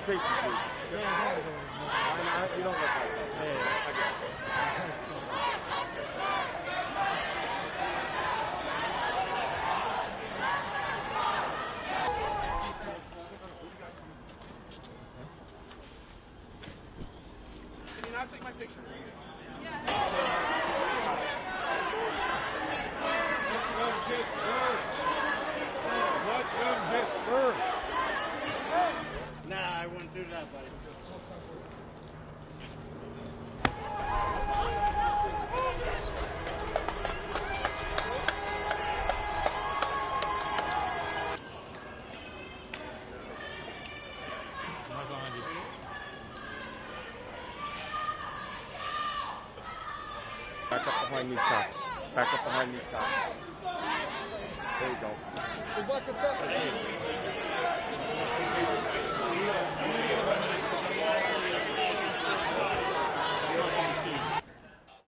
safety, please. You don't look like that. Okay. Can you not take my picture, please? Let them hit first. Nah, I wouldn't do that, buddy. Back up behind these cops. Back up behind these cops. There you go.